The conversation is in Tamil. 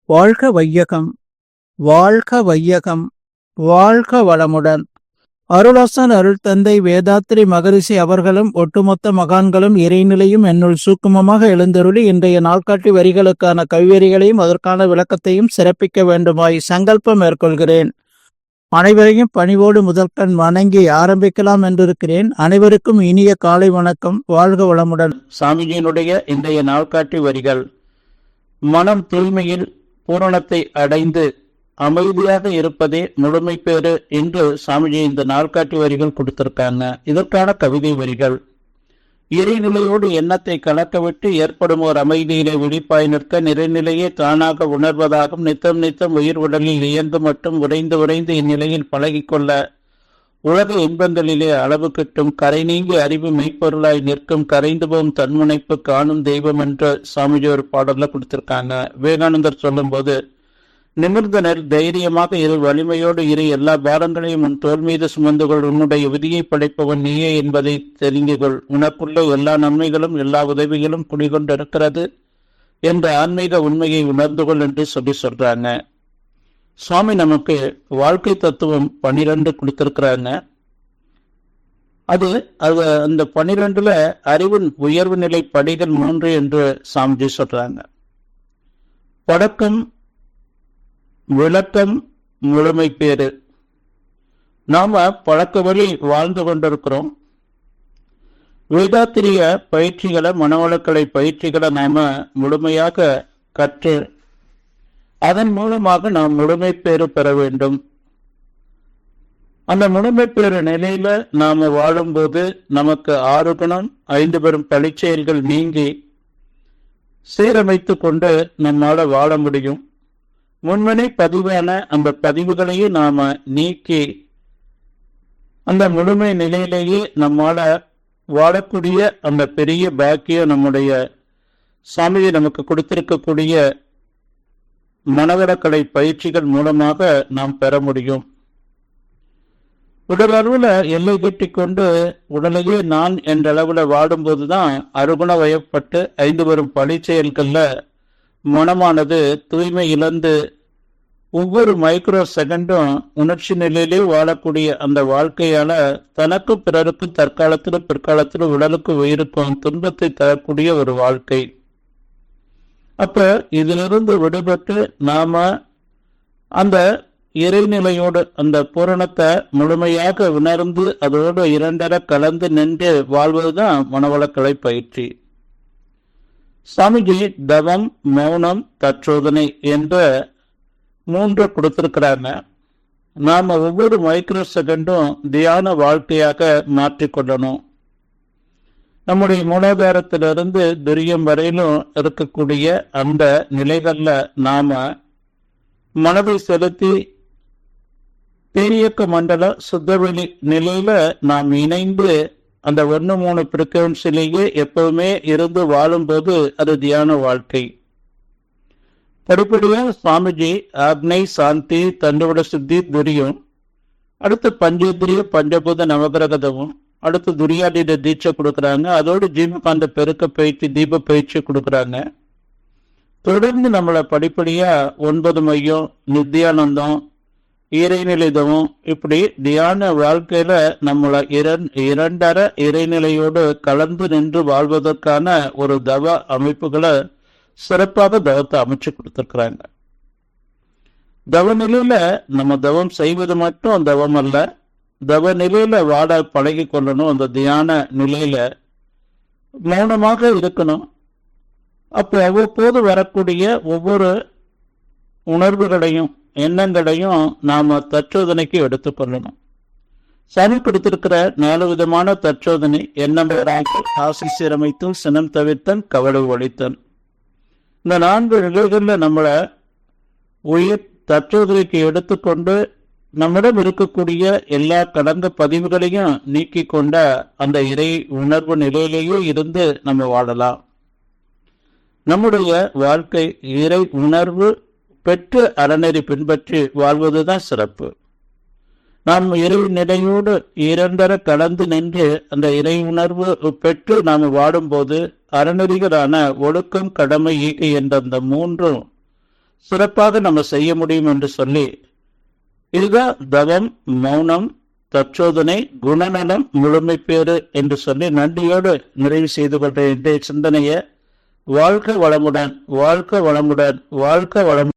வாழ்க வையகம், வாழ்க வையகம், வாழ்க வளமுடன். அருளாசன் அருள் தந்தை வேதாத்ரி மகரிஷி அவர்களும் ஒட்டுமொத்த மகான்களும் இறைநிலையும் என்னுள் சூக்குமமாக எழுந்தருளி இன்றைய நாள்காட்டி வரிகளுக்கான கவிவரிகளையும் அதற்கான விளக்கத்தையும் சிறப்பிக்க வேண்டுமாய் சங்கல்பம் மேற்கொள்கிறேன். அனைவரையும் பணிவோடு முதற்கண் வணங்கி ஆரம்பிக்கலாம் என்றிருக்கிறேன். அனைவருக்கும் இனிய காலை வணக்கம். வாழ்க வளமுடன். சாமிஜியினுடைய இன்றைய நாள்காட்டி வரிகள்: மனம் தூய்மையில் பூரணத்தை அடைந்து அமைதியாக இருப்பதே முழுமை பேறு என்று சாமிஜி இந்த நாள்காட்டி வரிகள் கொடுத்திருக்காங்க. இதற்கான கவிதை வரிகள்: இறைநிலையோடு எண்ணத்தை கலக்கவிட்டு ஏற்படும் ஒரு அமைதியிலே விழிப்பாய் நிற்க, நிறைநிலையே தானாக உணர்வதாகும் நித்தம் நித்தம் உயிர் உடலில் இயங்கு மட்டும் உறைந்து உறைந்து இந்நிலையில் பழகிக்கொள்ள உலக இன்பங்களிலே அளவு கிட்டும் கரை நீங்கி அறிவு மெய்ப்பொருளாய் நிற்கும் கரைந்து போகும் தன்முனைப்பு காணும் தெய்வம் என்ற சாமிஜி ஒரு பாடல்ல கொடுத்திருக்காங்க. விவேகானந்தர் சொல்லும் போது, நிமிர்ந்த நெல் தைரியமாக இரு, வலிமையோடு இரு, எல்லா பாரங்களையும் உன் தோல் மீது சுமந்து கொள், உன்னுடைய விதியை படைப்பவன் நீயே என்பதை தெரிந்து கொள், உனக்குள்ள எல்லா நன்மைகளும் எல்லா உதவிகளும் குடிகொண்டிருக்கிறது என்ற ஆன்மீக உண்மையை உணர்ந்து கொள் என்று சொல்றாங்க. சுவாமி நமக்கு வாழ்க்கை தத்துவம் 12 கொடுத்திருக்கிறாங்க. அது அந்த 12ல அறிவின் உயர்வு நிலை படிகள் 3 என்று சாமிஜி சொல்றாங்க. பழக்கம், விளக்கம், முழுமை பேறு. நாம பழக்க வழி வாழ்ந்து கொண்டிருக்கிறோம். வேதாத்திரிய பயிற்சிகளை, மனவளக்கலை பயிற்சிகளை நாம முழுமையாக கற்று அதன் மூலமாக நாம் முழுமை பேறு பெற வேண்டும். அந்த முழுமை பேறு நிலையில நாம வாழும்போது நமக்கு 6 குணம் 5 பெரும் பழிச்செயல்கள் நீங்கி சீரமைத்து கொண்டு நம்மால வாழ முடியும். முன்மனை பதிவான அந்த பதிவுகளையும் நாம நீக்கி அந்த முழுமை நிலையிலேயே நம்மால வாழக்கூடிய அந்த பெரிய பாக்கியம் நம்முடைய சாமியை நமக்கு கொடுத்திருக்கக்கூடிய மனவளக்கலை பயிற்சிகள் மூலமாக நாம் பெற முடியும். உடல் அளவுல எல்லை கட்டி கொண்டு உடலையே நான் என்ற அளவுல வாடும்போதுதான் அருகுண வயப்பட்டு 5 வரும் பழி செயல்கள்ல மனமானது தூய்மை இழந்து ஒவ்வொரு மைக்ரோ செகண்டும் உணர்ச்சி நிலையிலே வாழக்கூடிய அந்த வாழ்க்கையால தனக்கும் பிறருக்கும் தற்காலத்திலும் பிற்காலத்திலும் உடலுக்கும் உயிருக்கும் துன்பத்தை தரக்கூடிய ஒரு வாழ்க்கை. அப்ப இதிலிருந்து விடுபட்டு நாம அந்த இறைநிலையோடு அந்த பூரணத்தை முழுமையாக உணர்ந்து அதோடு 2 கலந்து நின்று வாழ்வதுதான் மனவளக்கலை பயிற்சி. சாமிஜி தவம், மௌனம், தற்சோதனை என்ற 3 கொடுத்திருக்கிறாங்க. நாம ஒவ்வொரு மைக்ரோ செகண்டும் தியான வாழ்க்கையாக மாற்றிக்கொள்ளணும். நம்முடைய மூலாதாரத்திலிருந்து துரியம் வரையிலும் இருக்கக்கூடிய அந்த நிலைகள்ல நாம மனதை செலுத்தி பேரியக்க மண்டல சுத்தவெளி நிலையில நாம் இணைந்து அந்த 1-3 பிரிக்குவன்சிலேயே எப்பவுமே இருந்து வாழும்போது அது தியான வாழ்க்கை. படிப்படியா சுவாமிஜி ஆக்னை, சாந்தி, தண்டுவிட சுத்தி, துரியம், அடுத்து பஞ்சேந்திரிய பஞ்சபூத நவகிரகதமும், அடுத்து துரியாதீத தீட்சை கொடுக்குறாங்க. அதோடு ஜீவகாந்த பெருக்க பயிற்சி, தீப பயிற்சி கொடுக்குறாங்க. தொடர்ந்து நம்மளை படிப்படியா 9 மையம், நித்தியானந்தம், இறைநிலைதமும், இப்படி தியான வாழ்க்கையில நம்மளை 2 இறைநிலையோடு கலந்து நின்று வாழ்வதற்கான ஒரு தவ அமைப்புகளை சிறப்பாக தவத்தை அமைச்சு கொடுத்திருக்கிறாங்க. தவ நிலையில நம்ம தவம் செய்வது மட்டும் தவம் அல்ல, தவ நிலையில வாட பழகி கொள்ளணும். அந்த தியான நிலையில மௌனமாக இருக்கணும். அப்ப அவ்வப்போது வரக்கூடிய ஒவ்வொரு உணர்வுகளையும் எண்ணங்களையும் நாம தற்சோதனைக்கு எடுத்துக்கொள்ளணும். சாமி கொடுத்திருக்கிற 4 விதமான தற்சோதனை: எண்ணம் வராமல், ஆசை சீரமைத்தல், சினம் தவிர்த்தல், கவலை ஒழித்தல். இந்த 4 நிலைகள்ல நம்மள உயிர் தற்சோதனைக்கு எடுத்துக்கொண்டு நம்மிடம் இருக்கக்கூடிய எல்லா கடந்த பதிவுகளையும் நீக்கி கொண்ட அந்த இறை உணர்வு நிலையிலேயே இருந்து நம்ம வாழலாம். நம்முடைய வாழ்க்கை இறை உணர்வு பெற்று அறநெறி பின்பற்றி வாழ்வதுதான் சிறப்பு. நாம் இறை நிலையோடு 2 கலந்து நின்று அந்த இறை உணர்வு பெற்று நாம் வாடும்போது அறநெறிகளான ஒழுக்கம், கடமை, ஈகை என்ற அந்த 3 சிறப்பாக நம்ம செய்ய முடியும் என்று சொல்லி, இதுதான் தவம், மௌனம், தற்சோதனை, குணநலம், முழுமை பேறு என்று சொல்லி நன்றியோடு நிறைவு செய்து கொண்ட இந்த சிந்தனையை வாழ்க வளமுடன், வாழ்க வளமுடன், வாழ்க வளம்.